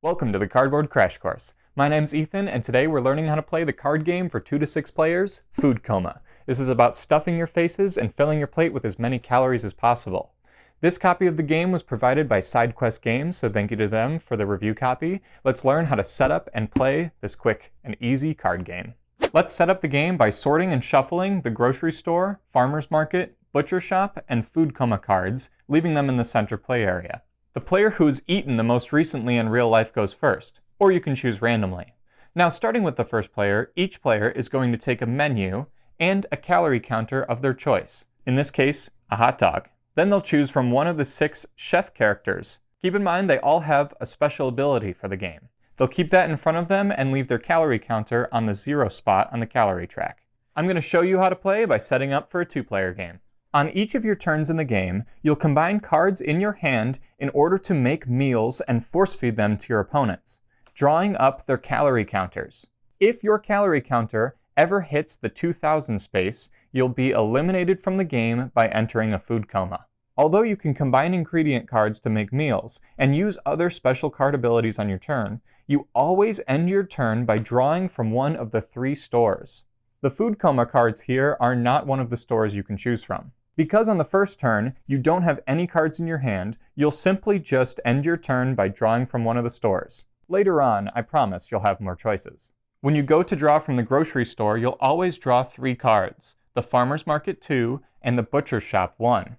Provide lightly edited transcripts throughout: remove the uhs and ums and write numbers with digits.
Welcome to the Cardboard Crash Course. My name's Ethan, and today we're learning how to play the card game for 2 to 6 players, Food Coma. This is about stuffing your faces and filling your plate with as many calories as possible. This copy of the game was provided by SideQuest Games, so thank you to them for the review copy. Let's learn how to set up and play this quick and easy card game. Let's set up the game by sorting and shuffling the grocery store, farmer's market, butcher shop, and Food Coma cards, leaving them in the center play area. The player who's eaten the most recently in real life goes first, or you can choose randomly. Now, starting with the first player, each player is going to take a menu and a calorie counter of their choice. In this case, a hot dog. Then they'll choose from one of the 6 chef characters. Keep in mind they all have a special ability for the game. They'll keep that in front of them and leave their calorie counter on the 0 spot on the calorie track. I'm going to show you how to play by setting up for a 2-player game. On each of your turns in the game, you'll combine cards in your hand in order to make meals and force feed them to your opponents, drawing up their calorie counters. If your calorie counter ever hits the 2000 space, you'll be eliminated from the game by entering a food coma. Although you can combine ingredient cards to make meals and use other special card abilities on your turn, you always end your turn by drawing from one of the 3 stores. The food coma cards here are not one of the stores you can choose from. Because on the first turn, you don't have any cards in your hand, you'll simply just end your turn by drawing from one of the stores. Later on, I promise you'll have more choices. When you go to draw from the grocery store, you'll always draw 3 cards, the farmer's market 2 and the butcher shop 1.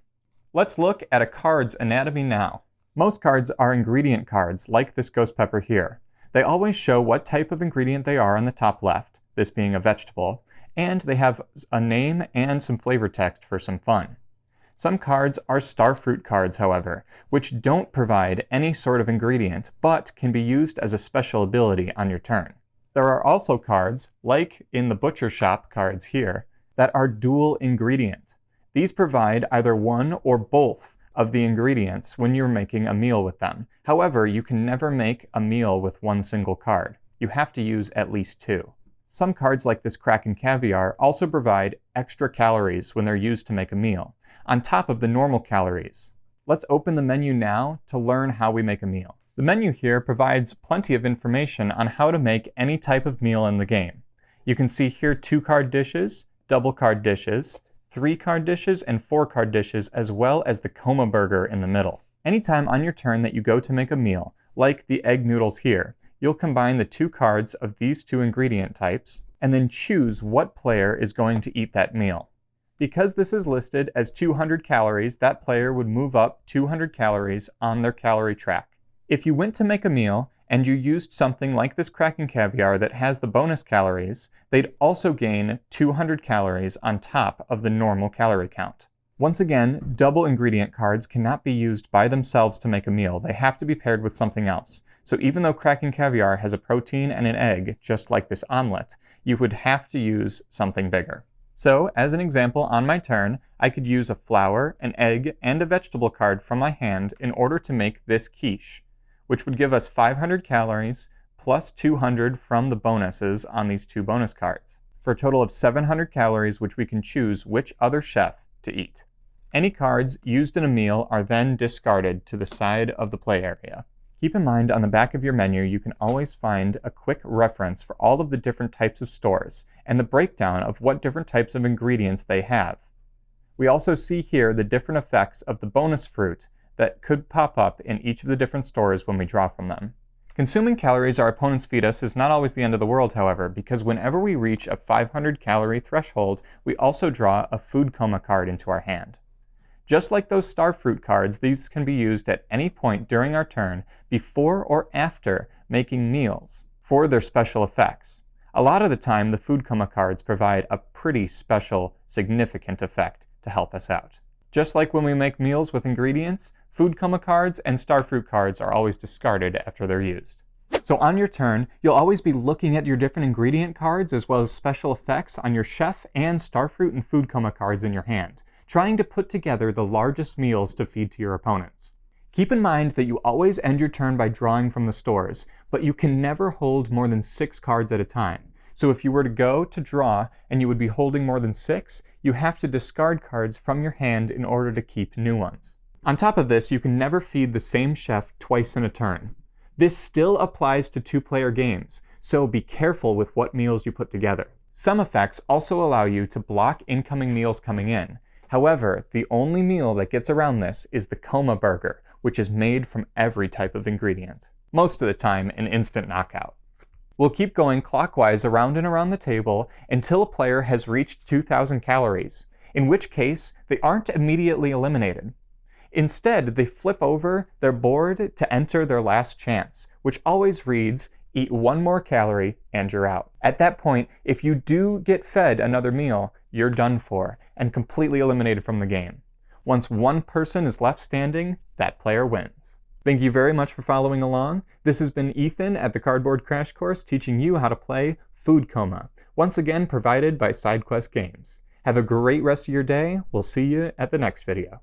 Let's look at a card's anatomy now. Most cards are ingredient cards, like this ghost pepper here. They always show what type of ingredient they are on the top left, this being a vegetable, and they have a name and some flavor text for some fun. Some cards are star fruit cards, however, which don't provide any sort of ingredient, but can be used as a special ability on your turn. There are also cards, like in the butcher shop cards here, that are dual ingredient. These provide either one or both of the ingredients when you're making a meal with them. However, you can never make a meal with one single card. You have to use at least 2. Some cards like this Kraken Caviar also provide extra calories when they're used to make a meal, on top of the normal calories. Let's open the menu now to learn how we make a meal. The menu here provides plenty of information on how to make any type of meal in the game. You can see here 2-card dishes, double card dishes, 3-card dishes, and 4-card dishes, as well as the Coma Burger in the middle. Anytime on your turn that you go to make a meal, like the egg noodles here, you'll combine the 2 cards of these 2 ingredient types, and then choose what player is going to eat that meal. Because this is listed as 200 calories, that player would move up 200 calories on their calorie track. If you went to make a meal, and you used something like this Kraken Caviar that has the bonus calories, they'd also gain 200 calories on top of the normal calorie count. Once again, double ingredient cards cannot be used by themselves to make a meal. They have to be paired with something else. So even though Kraken Caviar has a protein and an egg, just like this omelet, you would have to use something bigger. So, as an example, on my turn, I could use a flour, an egg, and a vegetable card from my hand in order to make this quiche, which would give us 500 calories plus 200 from the bonuses on these 2 bonus cards, for a total of 700 calories, which we can choose which other chef to eat. Any cards used in a meal are then discarded to the side of the play area. Keep in mind, on the back of your menu, you can always find a quick reference for all of the different types of stores and the breakdown of what different types of ingredients they have. We also see here the different effects of the bonus fruit that could pop up in each of the different stores when we draw from them. Consuming calories our opponents feed us is not always the end of the world, however, because whenever we reach a 500 calorie threshold, we also draw a food coma card into our hand. Just like those star fruit cards, these can be used at any point during our turn, before or after making meals, for their special effects. A lot of the time, the food coma cards provide a pretty special, significant effect to help us out. Just like when we make meals with ingredients, food coma cards and star fruit cards are always discarded after they're used. So on your turn, you'll always be looking at your different ingredient cards as well as special effects on your chef and star fruit and food coma cards in your hand, trying to put together the largest meals to feed to your opponents. Keep in mind that you always end your turn by drawing from the stores, but you can never hold more than 6 cards at a time. So if you were to go to draw and you would be holding more than 6, you have to discard cards from your hand in order to keep new ones. On top of this, you can never feed the same chef twice in a turn. This still applies to two-player games, so be careful with what meals you put together. Some effects also allow you to block incoming meals coming in. However, the only meal that gets around this is the Coma burger, which is made from every type of ingredient. Most of the time, an instant knockout. We'll keep going clockwise around and around the table until a player has reached 2,000 calories, in which case they aren't immediately eliminated. Instead, they flip over their board to enter their last chance, which always reads, eat one more calorie and you're out. At that point, if you do get fed another meal, you're done for and completely eliminated from the game. Once one person is left standing, that player wins. Thank you very much for following along. This has been Ethan at the Cardboard Crash Course teaching you how to play Food Coma, once again provided by SideQuest Games. Have a great rest of your day. We'll see you at the next video.